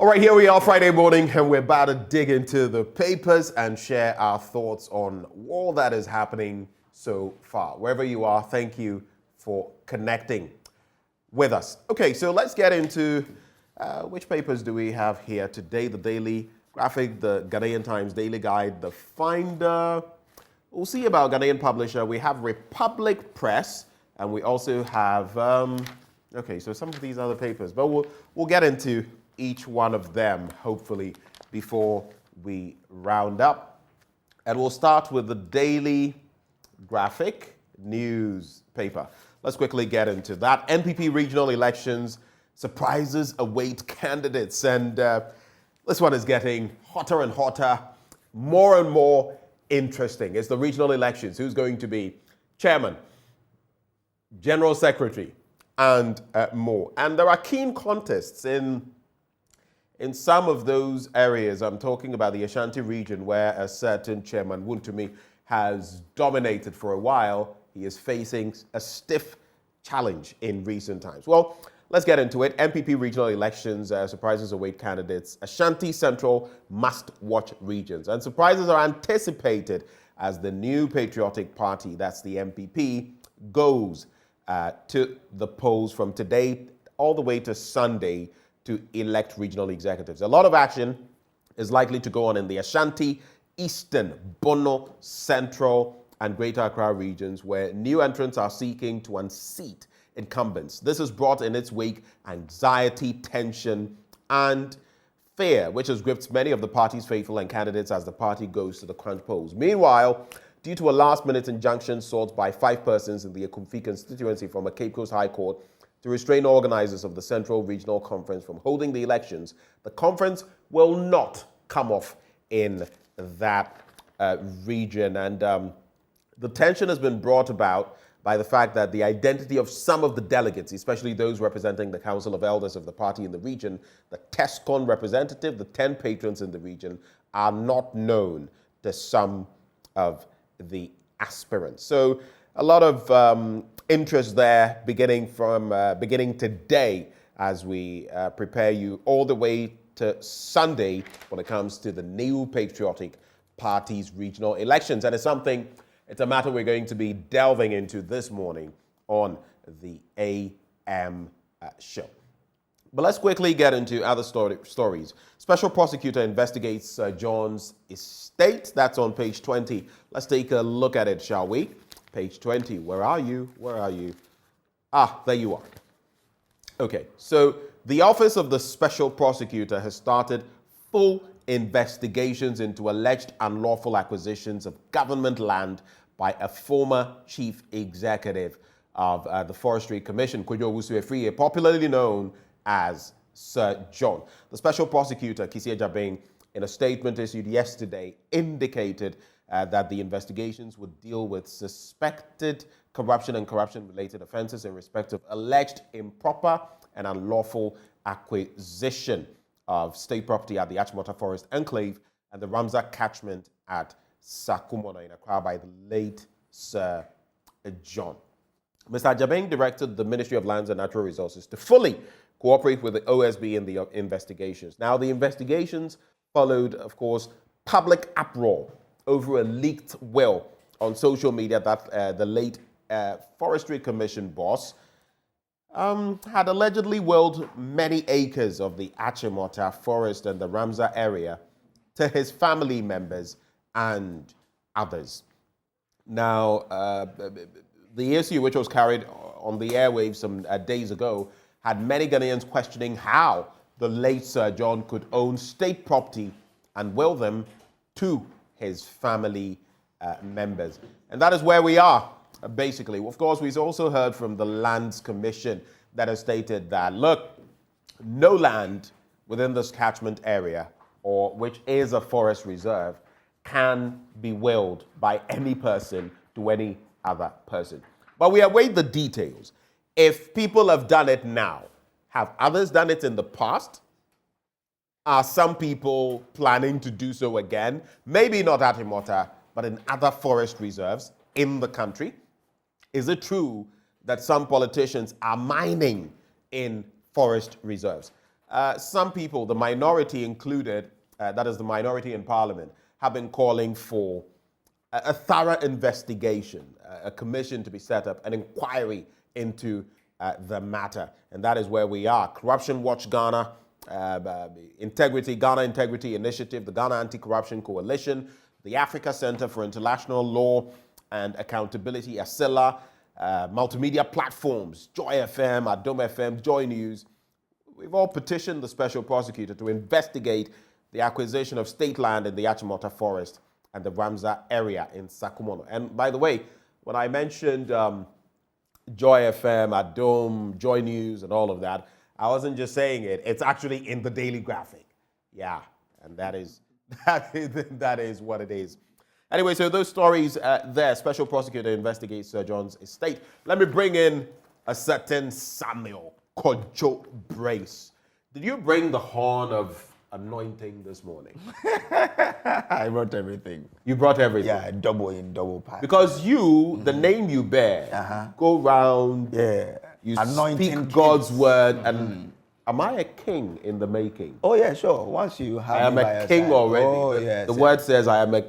All right, here we are Friday morning, and we're about to dig into the papers and share our thoughts on all that is happening so far. Wherever you are, thank you for connecting with us. Okay, so let's get into which papers do we have here today? The Daily Graphic, the Ghanaian Times Daily Guide, the Finder. We'll see about Ghanaian Publisher. We have Republic Press, and we also have, okay, so some of these other papers, but we'll get into each one of them, hopefully, before we round up. And we'll start with the Daily Graphic newspaper. Let's quickly get into that. NPP regional elections, surprises await candidates. And this one is getting hotter and hotter, more and more interesting. It's the regional elections. Who's going to be chairman, general secretary, and more. And there are keen contests in some of those areas. I'm talking about the Ashanti region, where a certain chairman, Wuntumi, has dominated for a while. He is facing a stiff challenge in recent times. Well, let's get into it. NPP regional elections, surprises await candidates. Ashanti Central must-watch regions. And surprises are anticipated as the new patriotic party, that's the MPP, goes to the polls from today all the way to Sunday to elect regional executives. A lot of action is likely to go on in the Ashanti, Eastern, Bono, Central, and Greater Accra regions, where new entrants are seeking to unseat incumbents. This has brought in its wake anxiety, tension, and fear, which has gripped many of the party's faithful and candidates as the party goes to the crunch polls. Meanwhile, due to a last-minute injunction sought by 5 persons in the Akumfi constituency from a Cape Coast High Court to restrain organizers of the Central Regional Conference from holding the elections, the conference will not come off in that region. And the tension has been brought about by the fact that the identity of some of the delegates, especially those representing the Council of Elders of the party in the region, the TESCON representative, the 10 patrons in the region, are not known to some of the aspirants. So a lot of interest there beginning today as we prepare you all the way to Sunday when it comes to the new patriotic party's regional elections. And it's a matter we're going to be delving into this morning on the AM show. But let's quickly get into other stories. Special prosecutor investigates Sir John's estate. That's on page 20. Let's take a look at it, shall we? Page 20. Where are you? Where are you? Ah, there you are. Okay, so the Office of the Special Prosecutor has started full investigations into alleged unlawful acquisitions of government land by a former chief executive of the Forestry Commission, Kojo Owusu-Afriyie, popularly known as Sir John. The Special Prosecutor, Kisia Jabeng, in a statement issued yesterday, indicated that the investigations would deal with suspected corruption and corruption-related offenses in respect of alleged improper and unlawful acquisition of state property at the Achimota Forest Enclave and the Ramsar catchment at Sakumona in Accra by the late Sir John. Mr. Jabeng directed the Ministry of Lands and Natural Resources to fully cooperate with the OSB in the investigations. Now, the investigations followed, of course, public uproar over a leaked will on social media that the late Forestry Commission boss had allegedly willed many acres of the Achimota Forest and the Ramsar area to his family members and others. Now, the issue which was carried on the airwaves some days ago had many Ghanaians questioning how the late Sir John could own state property and will them to his family members. And that is where we are, basically. Of course, we've also heard from the Lands Commission that has stated that, look, no land within this catchment area, or which is a forest reserve, can be willed by any person to any other person. But we await the details. If people have done it now, have others done it in the past? Are some people planning to do so again? Maybe not at Achimota, but in other forest reserves in the country? Is it true that some politicians are mining in forest reserves? some people, the minority included, that is the minority in parliament, have been calling for a thorough investigation, a commission to be set up, an inquiry into the matter. And that is where we are. Corruption Watch Ghana, Ghana Integrity Initiative, the Ghana Anti-Corruption Coalition, the Africa Center for International Law and Accountability, ASILA, multimedia platforms, Joy FM, Adom FM, JoyNews. We've all petitioned the special prosecutor to investigate the acquisition of state land in the Achimota Forest and the Ramza area in Sakumono. And by the way, when I mentioned Joy FM, Adom, JoyNews, and all of that, I wasn't just saying it. It's actually in the Daily Graphic. Yeah, and that is what it is. Anyway, so those stories there. Special prosecutor investigates Sir John's estate. Let me bring in a certain Samuel Kojo Brace. Did you bring the horn of anointing this morning? I brought everything. You brought everything? Yeah, double pack. Because you, the name you bear, go round, you Anointing speak God's word, and am I a king in the making? Oh yeah, sure. Once you have I am a king already. Oh, yes, the word says I am a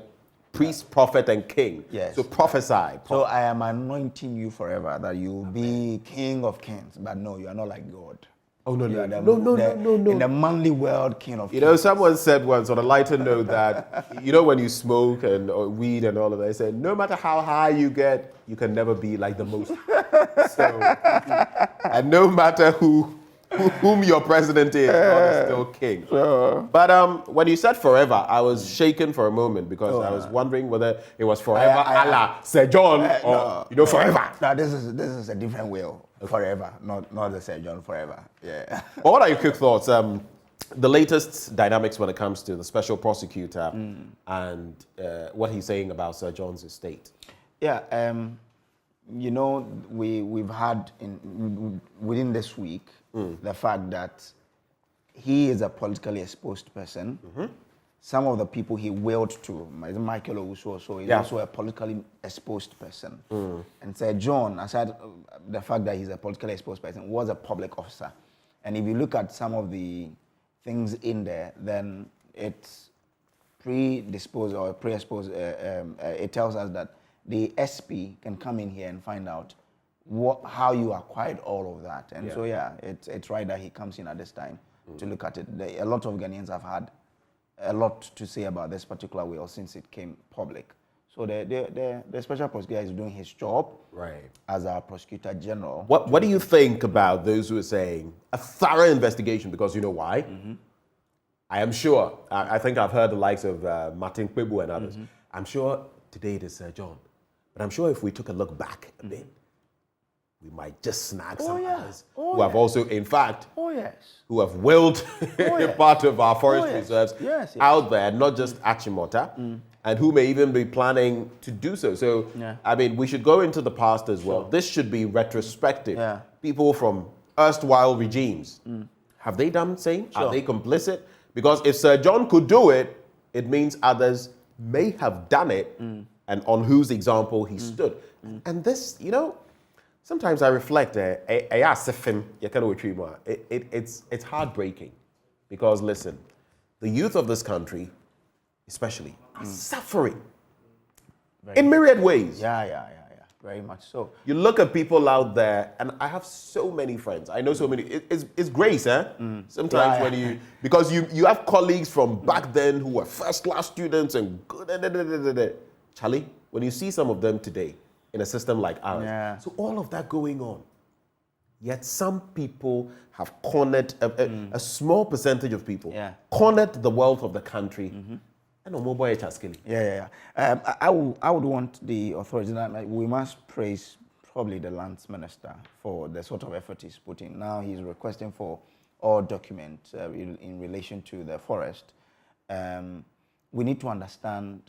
priest, prophet, and king. Yes. So prophesy. So I am anointing you forever that you will be king of kings. But no, you are not like God. Oh, no. In the manly world, king of kings. You know, someone said once on a lighter note that, you know, when you smoke and or weed and all of that, they said, no matter how high you get, you can never be like the most. So, and no matter whom your president is, God is still king. Sure. But when you said forever, I was shaken for a moment because I was wondering whether it was forever a la Sir John or, forever. No, this is a different will. Forever, not the Sir John forever. Yeah. Well, what are your quick thoughts? The latest dynamics when it comes to the special prosecutor and what he's saying about Sir John's estate. Yeah. We've had within this week the fact that he is a politically exposed person. Some of the people he willed to, Michael Owusu, is also a politically exposed person. And Sir John, aside the fact that he's a politically exposed person, was a public officer. And if you look at some of the things in there, then it's predisposed or pre-exposed. It tells us that the SP can come in here and find out how you acquired all of that. And so, it's right that he comes in at this time to look at it. A lot of Ghanaians have had a lot to say about this particular will since it came public. So the special prosecutor is doing his job as our prosecutor general. What do you think about those who are saying a thorough investigation? Because you know why? I am sure, I think I've heard the likes of Martin Kpebu and others. I'm sure today it is Sir John. But I'm sure if we took a look back a bit, we might just snag some others who have also, in fact, who have willed part of our forest reserves out there, not just Achimota, and who may even be planning to do so. So, I mean, we should go into the past as well. This should be retrospective. People from erstwhile regimes, have they done the same? Are they complicit? Because if Sir John could do it, it means others may have done it, and on whose example he stood. And this, sometimes I reflect, it's heartbreaking because, listen, the youth of this country, especially, are suffering in myriad ways. Yeah, very much so. You look at people out there, and I have so many friends. I know so many. It's grace, Sometimes when because you have colleagues from back then who were first-class students and good, Charlie, when you see some of them today, in a system like ours. So all of that going on. Yet some people have cornered, a small percentage of people, cornered the wealth of the country. And on mobile I would want the authorities, we must praise probably the lands minister for the sort of effort he's putting. Now he's requesting for all documents in relation to the forest. We need to understand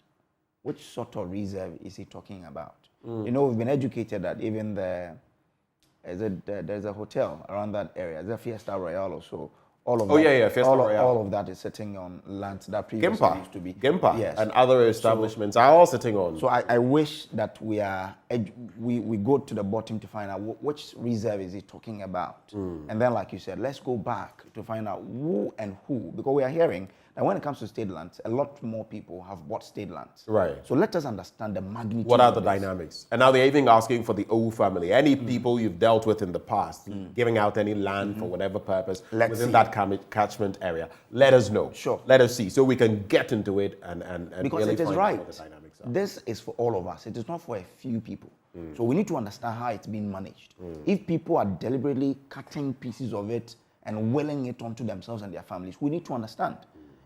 which sort of reserve is he talking about. We've been educated that even there's a hotel around that area, there's a Fiesta Royale or so. All of Oh, that, yeah, Fiesta Royale. all of that is sitting on land that previously used to be. Gimpa, Yes. and other establishments are all sitting on. So I wish that we go to the bottom to find out which reserve is he talking about. And then, like you said, let's go back to find out who and who, because we are hearing that when it comes to state lands, a lot more people have bought state lands. Right. So let us understand the magnitude. What are the of this. dynamics? And now they're even asking for the O family. Any people you've dealt with in the past, giving out any land for whatever purpose within that catchment area, let us know. Sure. Let us see, so we can get into it and Because really it is find out right. what the dynamics are. This is for all of us. It is not for a few people. So we need to understand how it's being managed. If people are deliberately cutting pieces of it and willing it onto themselves and their families, we need to understand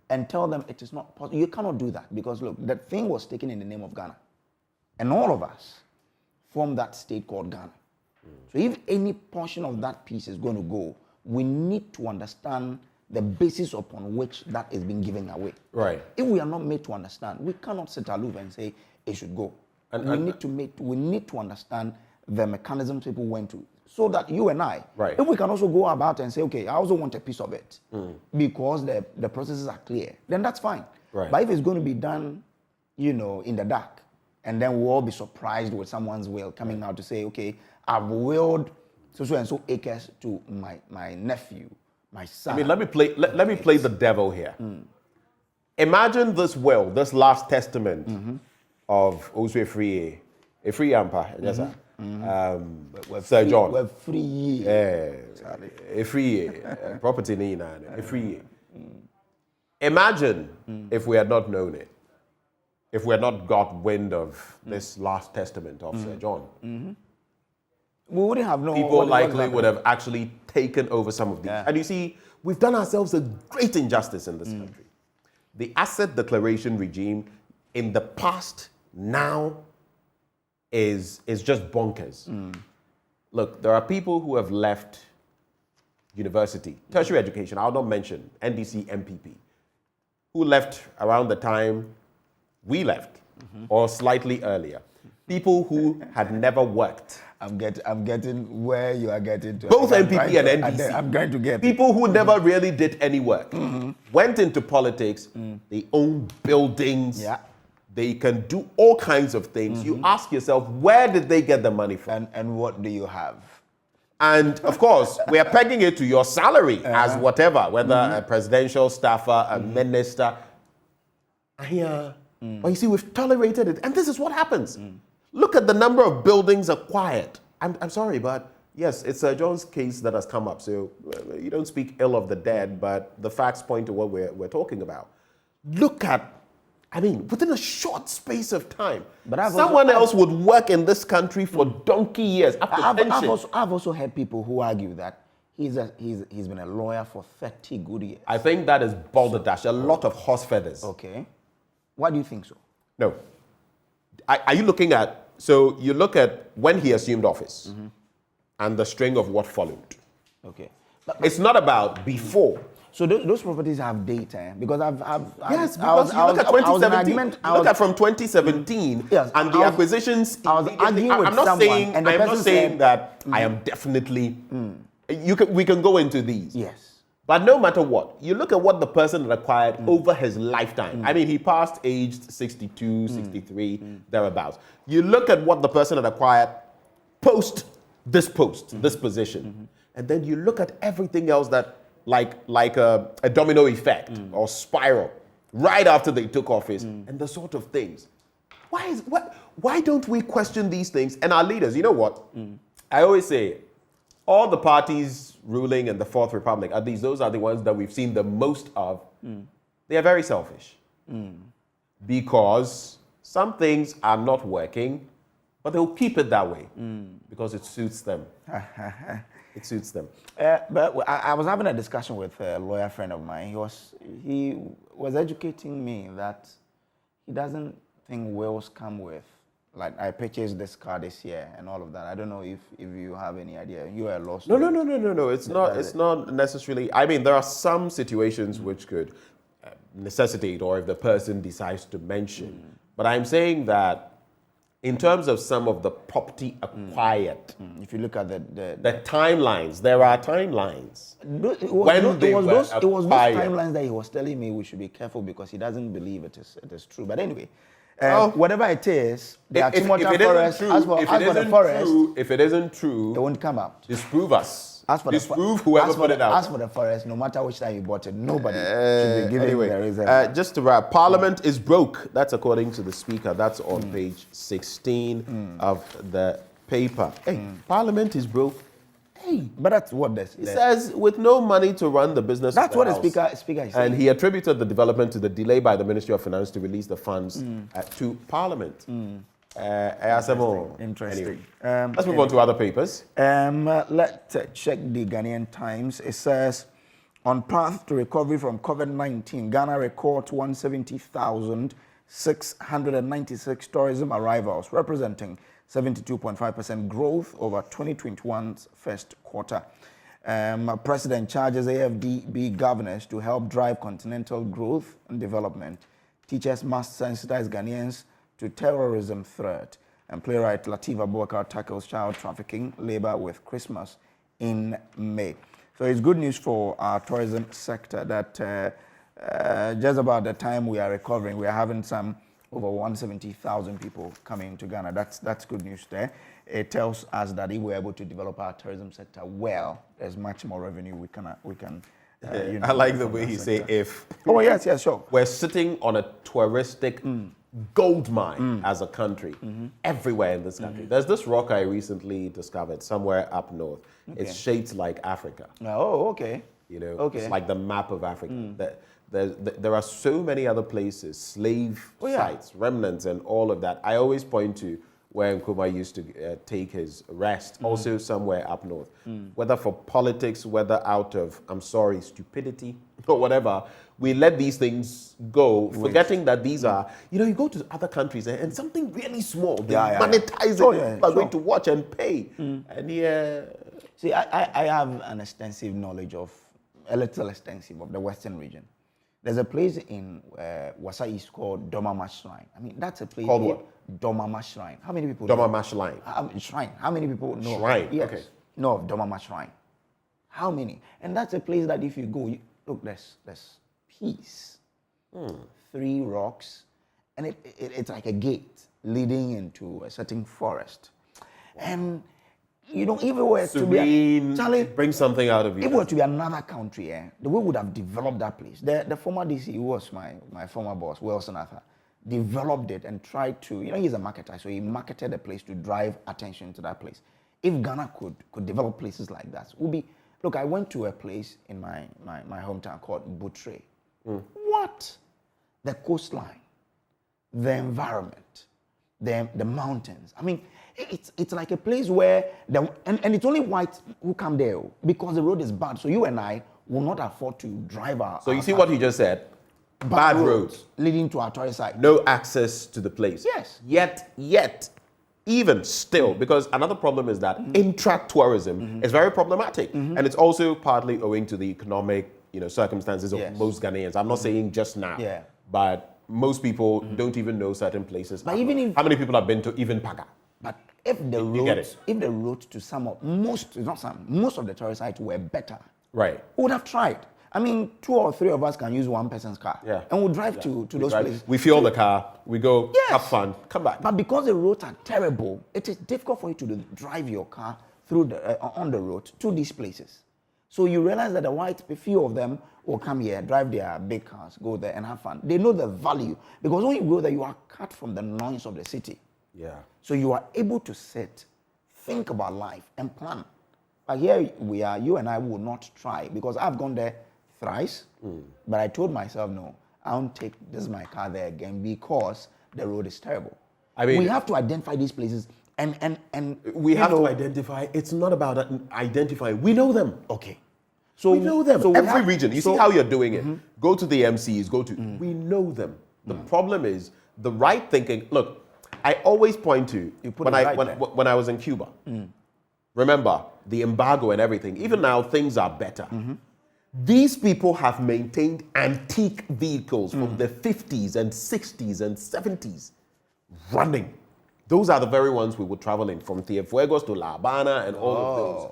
and tell them it is not possible. You cannot do that because, look, that thing was taken in the name of Ghana. And all of us form that state called Ghana. So if any portion of that piece is going to go, we need to understand the basis upon which that is being given away. Right. If we are not made to understand, we cannot sit aloof and say it should go. We need to understand the mechanisms people went to, so that you and I, right. if we can also go about and say, okay, I also want a piece of it, because the processes are clear, then that's fine. Right. But if it's going to be done, in the dark, and then we'll all be surprised with someone's will coming out to say, okay, I've willed so and so acres to my nephew, my son. I mean, let me play the devil here. Imagine this will, this last testament of Oswe Free Ampa, yes, sir. Sir John. We're free. A free property nina, a free. Imagine if we had not known it, if we had not got wind of this last testament of Sir John. We wouldn't have known. People likely would have actually taken over some of these. Yeah. And you see, we've done ourselves a great injustice in this country. The asset declaration regime in the past now is just bonkers. Look, there are people who have left university, tertiary education, I'll not mention, NDC, MPP, who left around the time we left, or slightly earlier. People who had never worked. I'm getting where you are getting to. Both MPP and NDC. I'm going to get people who never really did any work, went into politics, they own buildings, Yeah. they can do all kinds of things. You ask yourself, where did they get the money from? And what do you have? And of course, we are pegging it to your salary as whatever, whether a presidential staffer, a minister. But you see, we've tolerated it. And this is what happens. Look at the number of buildings acquired. I'm sorry, but yes, it's Sir John's case that has come up. So you don't speak ill of the dead, but the facts point to what we're talking about. Look at, within a short space of time, someone else would work in this country for donkey years after pension. I've also heard people who argue that he's been a lawyer for 30 good years. I think that is balderdash, a lot of horse feathers. Okay. Why do you think so? No. Are you looking at, so you look at when he assumed office and the string of what followed. Okay. It's not about before. So those properties have data, because Yes, because you look at 2017. Look at from 2017 Yes, and the acquisitions. I was arguing with I'm not someone, saying, and the I'm not person saying said, that I am definitely. We can go into these. Yes. But no matter what, you look at what the person acquired over his lifetime. He passed aged 62, 63, thereabouts. You look at what the person had acquired post, this position. And then you look at everything else that, like a domino effect or spiral, right after they took office, and the sort of things. Why don't we question these things? And our leaders, you know what? I always say, all the parties ruling in the Fourth Republic, those are the ones that we've seen the most of. They are very selfish. Because some things are not working, but they'll keep it that way because it suits them. It suits them. But I was having a discussion with a lawyer friend of mine. He was educating me that he doesn't think wills come with, like, I purchased this car this year and all of that. I don't know if you have any idea. You are a law student. No. It's not necessarily. There are some situations which could necessitate, or if the person decides to mention. But I'm saying that in terms of some of the property acquired, If you look at the timelines, there are timelines. it When was, they it was were those acquired. timelines that he was telling me we should be careful because he doesn't believe it is true. But anyway, Oh. whatever it is, the If Achimota it isn't forest, true, as for the forest, if it isn't it true, won't come out. disprove us. As for Disprove whoever put it out. As for the forest, no matter which time you bought it, nobody should be given Anyway, the reason. just to wrap, Parliament is broke. That's according to the Speaker. That's on page 16 of the paper. Hey, Parliament is broke. Hey, But that's what this. he says with no money to run the business. That's of what the the House. speaker is saying. And he attributed the development to the delay by the Ministry of Finance to release the funds to Parliament. Interesting. Anyway, let's move on to other papers. Let's check the Ghanaian Times. It says, on path to recovery from COVID-19, Ghana records 170,696 tourism arrivals, representing 72.5% growth over 2021's first quarter. President charges AFDB governors to help drive continental growth and development. Teachers must sensitize Ghanaians to terrorism threat. And playwright Lateef Abubakar tackles child trafficking labor with Christmas in May. So it's good news for our tourism sector that just about the time we are recovering, we are having some over 170,000 people coming to Ghana. That's good news there. It tells us that if we're able to develop our tourism sector well, there's much more revenue we can I like the way he say if. Oh yes, sure. We're sitting on a touristic gold mine as a country everywhere in this country. There's this rock I recently discovered somewhere up north. It's shaped like Africa. Oh, okay. You know, Okay. it's like the map of Africa. There are so many other places, slave sites, remnants, and all of that. I always point to where Nkrumah used to take his rest, also somewhere up north. Whether for politics, whether out of, I'm sorry, stupidity or whatever, we let these things go, forgetting that these are, you go to other countries and something really small, they monetize it, people are going to watch and pay. And See, I have an extensive knowledge of, a little extensive of the Western region. There's a place in Wasa East called Domama Shrine. I mean, that's a place called what? Domama Shrine. How many people Domama Shrine. Shrine. How many people know? Shrine, Yes. okay. Know of Domama Shrine. How many? And that's a place that if you go, look, there's peace. 3 rocks, and it's like a gate leading into a certain forest. And if it were to be Charlie, bring something out of you. if it were to be another country, the way we would have developed that place. The former DC, who was my former boss, Wilson Arthur, developed it and tried to, he's a marketer, so he marketed the place to drive attention to that place. If Ghana could develop places like that, would be, look, I went to a place in my hometown called Butre. What? The coastline, the environment, the mountains. I mean, it's like a place where, and it's only whites who come there because the road is bad. So you and I will not afford to drive our. So you see what he just said? Bad roads leading to our tourist site. No access to the place. Yes. Yet, even still, because another problem is that intra-tourism is very problematic. And it's also partly owing to the economic circumstances of most Ghanaians. I'm not saying just now, but most people don't even know certain places. But even if, how many people have been to even Paga? But if the roads to most of the tourist sites were better, right, we would have tried. I mean, 2 or 3 of us can use one person's car, and we'll drive to those places. We fuel the car, we go have fun, come back. But because the roads are terrible, it is difficult for you to drive your car through on the road to these places. So you realize that a few of them will come here, drive their big cars, go there and have fun. They know the value because when you go there, you are cut from the noise of the city. Yeah. So you are able to sit, think about life, and plan. But here we are, you and I will not try because I've gone there thrice, but I told myself, no, I won't take my car there again because the road is terrible. I mean, we have to identify these places and we have to identify. It's not about identifying. We know them. Okay. So we know them. So every region. You see how you're doing it. Go to the MCs, we know them. The problem is the right thinking. Look, I always point to when I was in Cuba. Remember the embargo and everything. Even now, things are better. These people have maintained antique vehicles from the 50s and 60s and 70s running. Those are the very ones we would travel in, from Cienfuegos to La Habana and all of those.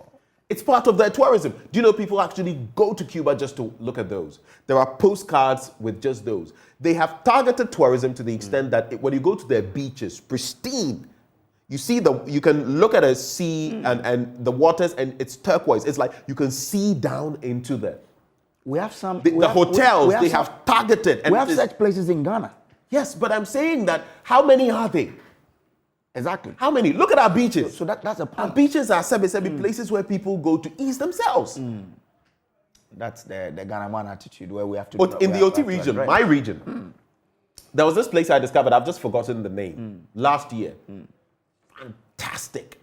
It's part of their tourism. Do you know people actually go to Cuba just to look at those? There are postcards with just those. They have targeted tourism to the extent that when you go to their beaches, pristine, you can look at a sea and the waters, and it's turquoise. It's like you can see down into the hotels. They have targeted. And we have such places in Ghana. Yes, but I'm saying that how many are they? Exactly. How many? Look at our beaches. So that's a point. Our beaches are places where people go to ease themselves. That's the Ghana attitude where we have to. But in the OT region, my region, there was this place I discovered. I've just forgotten the name. Last year, fantastic.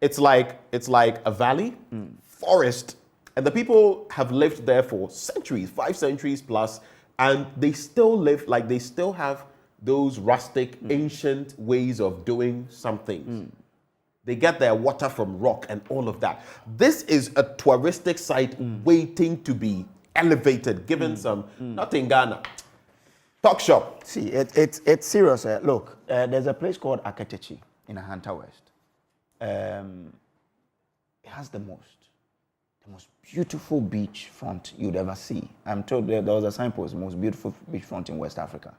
It's like a valley, forest, and the people have lived there for centuries, 5 centuries plus, and they still live like they still have those rustic, ancient ways of doing some things. They get their water from rock and all of that. This is a touristic site waiting to be elevated, given some, not in Ghana. Talk shop. See, it's serious. Look, there's a place called Aketechi in Ahanta West. It has the most beautiful beach front you'd ever see. I'm told there was a signpost, most beautiful beach front in West Africa.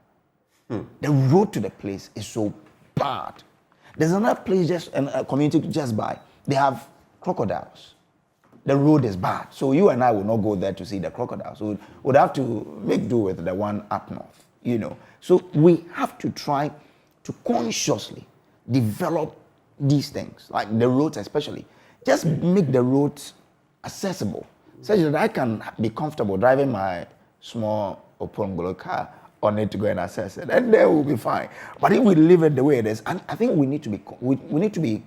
The road to the place is so bad. There's another place just a community just by. They have crocodiles. The road is bad. So you and I will not go there to see the crocodiles. We would have to make do with the one up north, you know. So we have to try to consciously develop these things, like the roads especially. Just make the roads accessible, such that I can be comfortable driving my small Opongolo car on it to go and access it, and then we'll be fine. But if we leave it the way it is, and I think we need to be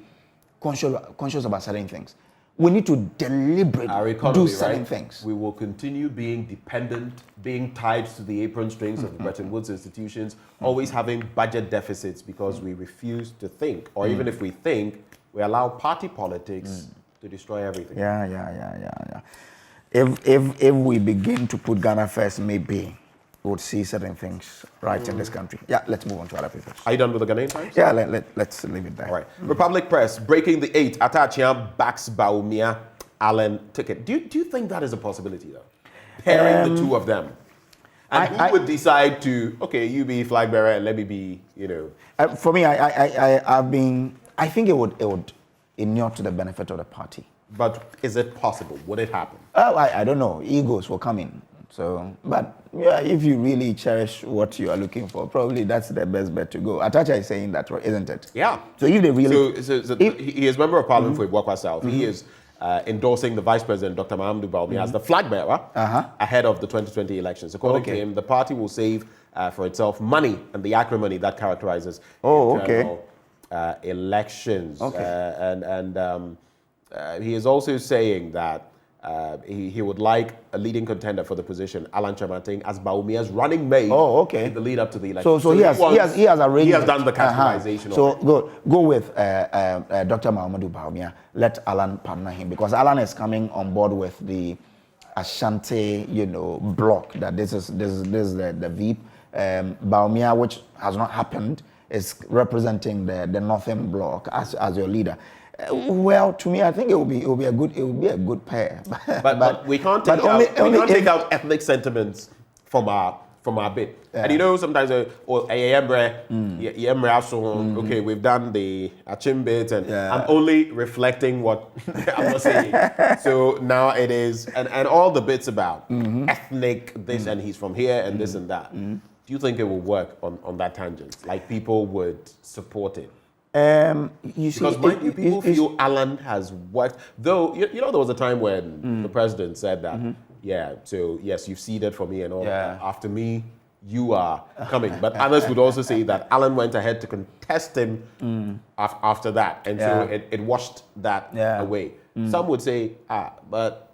conscious about certain things. We need to deliberately do certain things. We will continue being dependent, being tied to the apron strings of the Bretton Woods institutions, always having budget deficits because we refuse to think, or even if we think, we allow party politics to destroy everything. Yeah. If we begin to put Ghana first, maybe we'll see certain things right in this country. Yeah, let's move on to other papers. Are you done with the Ghanaian Times? Yeah, let's leave it there. All right. Republic Press, breaking the 8. Atachian backs Baumia Allen ticket. Do you think that is a possibility, though? Pairing the two of them? And who would decide to, okay, you be flag bearer and let me be, For me, I think it would inure to the benefit of the party. But is it possible? Would it happen? I don't know. Egos will come in. So, but yeah, if you really cherish what you are looking for, probably that's the best bet to go. Atacha is saying that, isn't it? Yeah. So if they really... So he is member of parliament for Ibuakwa South. He is endorsing the Vice President, Dr. Mahamudu Bawumia, as the flag bearer ahead of the 2020 elections. According to him, the party will save for itself money and the acrimony that characterizes elections. He is also saying that he would like a leading contender for the position, Alan Chamanting, as Baumia's running mate in the lead up to the election. So he has arranged. He has done the categorization. So go with Dr. Mahamudu Bawumia. Let Alan partner him, because Alan is coming on board with the Ashanti, block. That this is the VP. Bawumia, which has not happened, is representing the Northern block as your leader. Well, to me, I think it will be a good pair. But we can't take out ethnic sentiments from our bit. Yeah. And sometimes okay, we've done the Achim bit, and I'm only reflecting what I'm not saying. So now it is, and all the bits about ethnic this, and he's from here, and this and that. Do you think it will work on that tangent? Like people would support it? Because people feel Alan has worked. Though there was a time when the president said that, so yes, you've ceded for me and all that. After me, you are coming. But others would also say that Alan went ahead to contest him after that, and so it washed that away. Some would say, but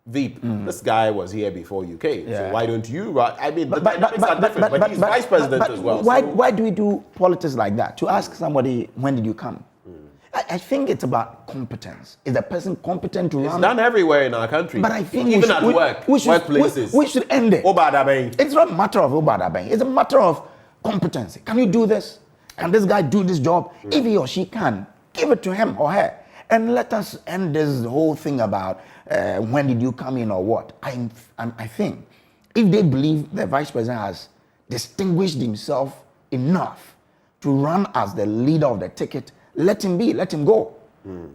Veep, this guy was here before you came, so why don't you? I mean, the dynamics are different, but he's vice president as well. Why do we do politics like that? To ask somebody, when did you come? I think it's about competence. Is the person competent to run? It's done everywhere in our country. But I think even at workplaces. We should end it. It's not a matter of Obadabeng. It's a matter of competency. Can you do this? Can this guy do this job? If he or she can, give it to him or her. And let us end this whole thing about when did you come in or what. I think if they believe the vice president has distinguished himself enough to run as the leader of the ticket, let him be, let him go.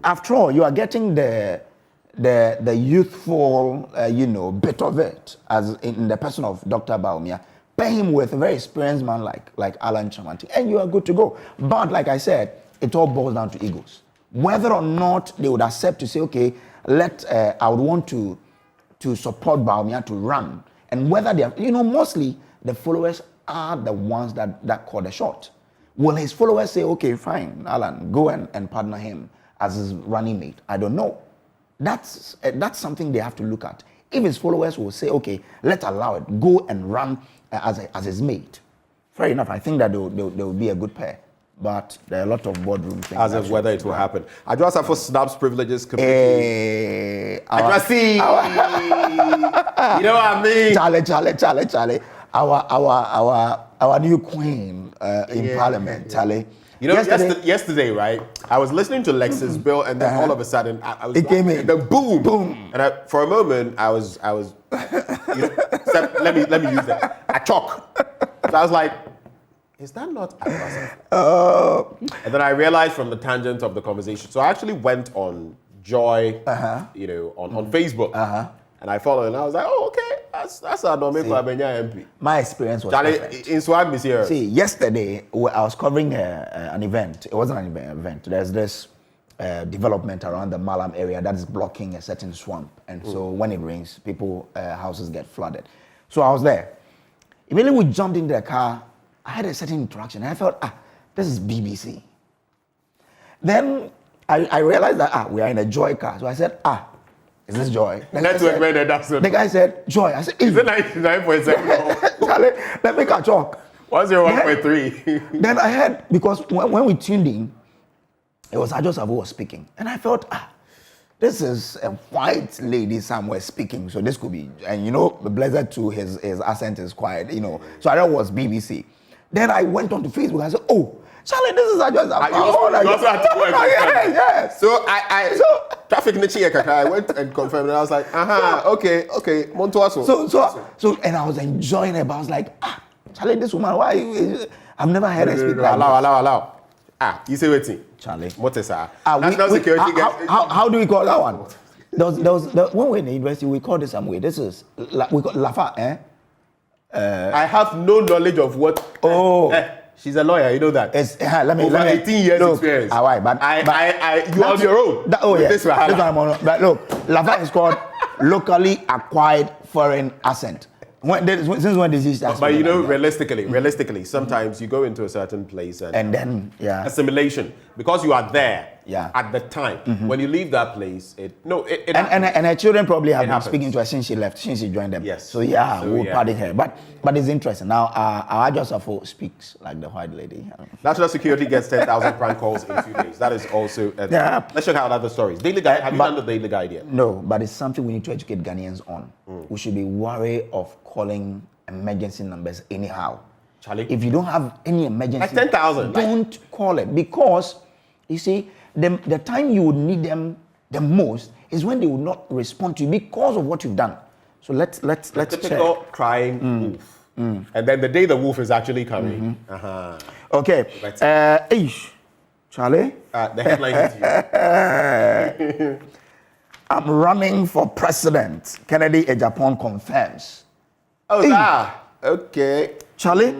After all, you are getting the youthful, bit of it, as in the person of Dr. Baumia. Pair him with a very experienced man like Alan Chamanti, and you are good to go. But like I said, it all boils down to egos. Whether or not they would accept to say, okay, I would want to support Baumia to run, and whether they are, mostly the followers are the ones that call the shot. Will his followers say, okay, fine, Alan, go and partner him as his running mate? I don't know. That's something they have to look at. If his followers will say, okay, let's allow it, go and run as his mate, fair enough. I think that they will be a good pair. But there are a lot of boardroom things. As of whether it will happen. I just have for snaps privileges completely. I see. You know what I mean? Charlie. Our new queen in Parliament, Charlie. You know, yesterday, right? I was listening to Lex's bill, and then all of a sudden, I was. It came in. The boom. And for a moment, I was. Let me use that. I choke. So I was like, is that not aggressive? And then I realized from the tangent of the conversation. So I actually went on Joy, on Facebook, and I followed, and I was like, oh, okay, that's our domain for Abenya MP. My experience was perfect. In Swag Miss here. See, yesterday I was covering an event. It wasn't an event. There's this development around the Malam area that is blocking a certain swamp, and so when it rains, houses get flooded. So I was there. Immediately we jumped into the car. I had a certain interaction, and I felt, this is BBC. Then I realized that we are in a Joy car. So I said, is this Joy? The guy said, Joy. I said, is it 99.7? Charlie, let me catch up. 101.3. Then I heard, because when we tuned in, it was Ajo who was speaking. And I felt, this is a white lady somewhere speaking. So this could be, and blessed to his accent is quiet, So I thought it was BBC. Then I went on to Facebook. I said, oh, Charlie, this is Ajo. You also had to go and confirm. Yes. So traffic I went and confirmed, and I was like, okay, Montuaso. So, and I was enjoying it, but I was like, Charlie, this woman, why? I've never heard her speak. Allow. You say waiting. Charlie. What is that? National security. How do we call that one? When we're in the university, we call this some way. This is, we call Lafa, I have no knowledge of what. She's a lawyer, you know that. Let me. 18 years experience. But you on your own. This one I'm on. But look, Lafa is called locally acquired foreign accent. Since when this is? But realistically, sometimes you go into a certain place and then assimilation, because you are there at the time. When you leave that place, and her children probably have been speaking to her since she joined them. Yes. So we'll pardon her. But it's interesting. Now our Ajosafo speaks like the white lady. National security gets 10,000 prank calls in 2 days. That is also let's check out other stories. Daily Guide, have you done the Daily Guide yet? No, but it's something we need to educate Ghanaians on. We should be wary of calling emergency numbers anyhow. Charlie, if you don't have any emergency, like 10,000, don't call it, because you see the time you would need them the most is when they will not respond to you because of what you've done. So let's typical check. Crying wolf. And then the day the wolf is actually coming. Okay. Charlie. The headline is you. I'm running for president. Kennedy Ejapon confirms. Okay. Charlie?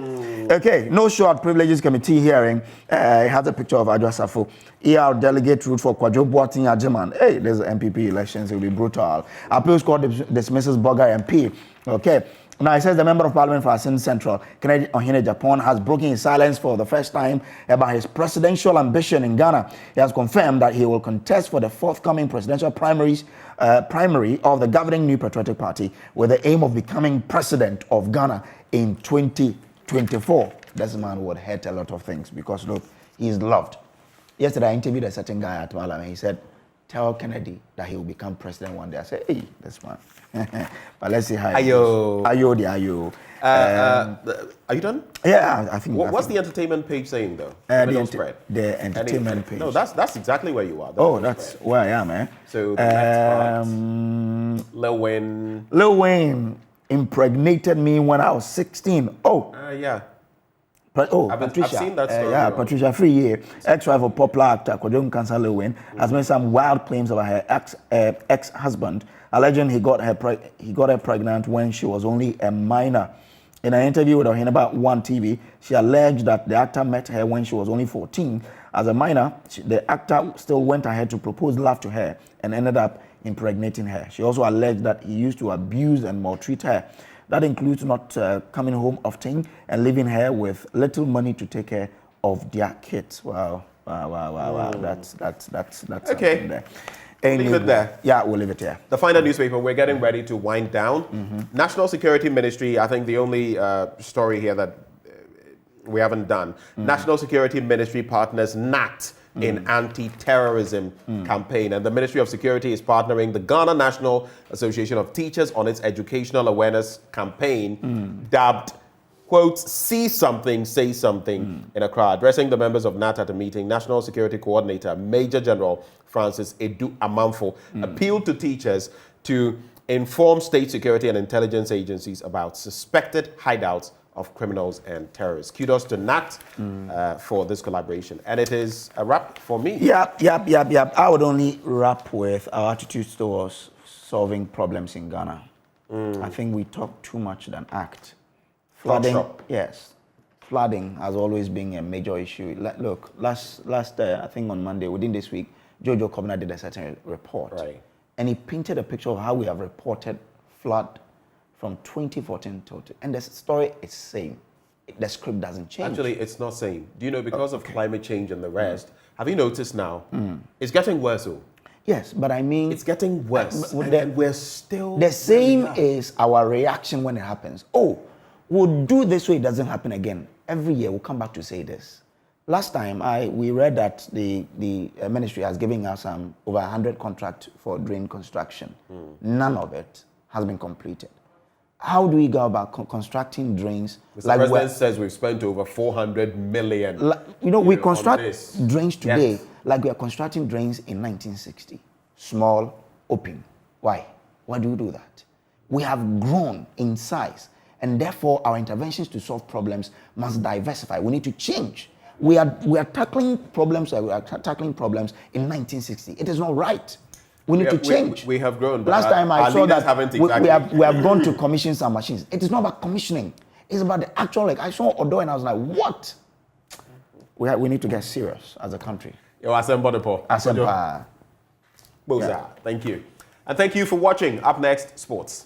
Okay, no short privileges committee hearing. It has a picture of Adwa Safo. ER delegate route for Kwadwo Boateng Agyemang. Hey, there's MPP elections. It will be brutal. Appeals court dismisses Boga MP. Okay. Now, it says the member of parliament for Asin Central, Kennedy Ejapon, has broken his silence for the first time about his presidential ambition in Ghana. He has confirmed that he will contest for the forthcoming presidential primary of the governing New Patriotic Party with the aim of becoming president of Ghana in 2024. This man would hurt a lot of things because, look, he's loved. Yesterday, I interviewed a certain guy at Malam and he said, tell Kennedy that he will become president one day. I said, hey, this one. But let's see how it Ayo. goes. Ayo, the ayo. Are you done? Yeah, I think. What's the entertainment page saying though? The entertainment page. No, that's exactly where you are. Oh, that's where I am, eh? So the next part, Lil Wayne. Lil Wayne impregnated me when I was 16. Oh. Yeah. Patricia. I've seen that story. Yeah, Patricia Freer, ex-wife of popular actor Kwadwo Nkansah Lil Wayne, has made some wild claims about her ex-husband, alleging he got her pregnant when she was only a minor. In an interview with Oheneba One TV, she alleged that the actor met her when she was only 14. As a minor, the actor still went ahead to propose love to her and ended up impregnating her. She also alleged that he used to abuse and maltreat her. That includes not coming home often and leaving her with little money to take care of their kids. Wow. That's okay. There. Leave it there. Yeah, we'll leave it there. The final newspaper, we're getting ready to wind down. National Security Ministry, I think the only story here that we haven't done. National Security Ministry partners NAT in anti-terrorism campaign. And the Ministry of Security is partnering the Ghana National Association of Teachers on its educational awareness campaign dubbed, quote, See Something, Say Something in Accra. Addressing the members of NAT at a meeting, National Security Coordinator Major General Francis Edu Amanfo appealed to teachers to inform state security and intelligence agencies about suspected hideouts of criminals and terrorists. Kudos to Nat for this collaboration. And it is a wrap for me. Yep. I would only wrap with our attitude towards solving problems in Ghana. I think we talk too much than act. Flooding, yes. Flooding has always been a major issue. Look, last I think on Monday, within this week, Jojo Kobna did a certain report. Right. And he painted a picture of how we have reported flood from 2014 to, and the story is same. The script doesn't change. Actually, it's not same. Do you know, because of climate change and the rest, have you noticed now, it's getting worse. Yes, but I mean... It's getting worse, and we're still... The same is our reaction when it happens. Oh, we'll do this so it doesn't happen again. Every year, we'll come back to say this. Last time, we read that the ministry has given us over 100 contracts for drain construction. None of it has been completed. How do we go about constructing drains? Mr. President says we've spent over 400 million. We construct drains today like we are constructing drains in 1960. Small, open. Why? Why do we do that? We have grown in size, and therefore our interventions to solve problems must diversify. We need to change. We are tackling problems in 1960. It is not right. We need to change. We have grown. Last time I saw that we have gone to commission some machines. It is not about commissioning. It's about the actual, I saw Odo and I was like, what? We need to get serious as a country. Thank you. And thank you for watching. Up next, sports.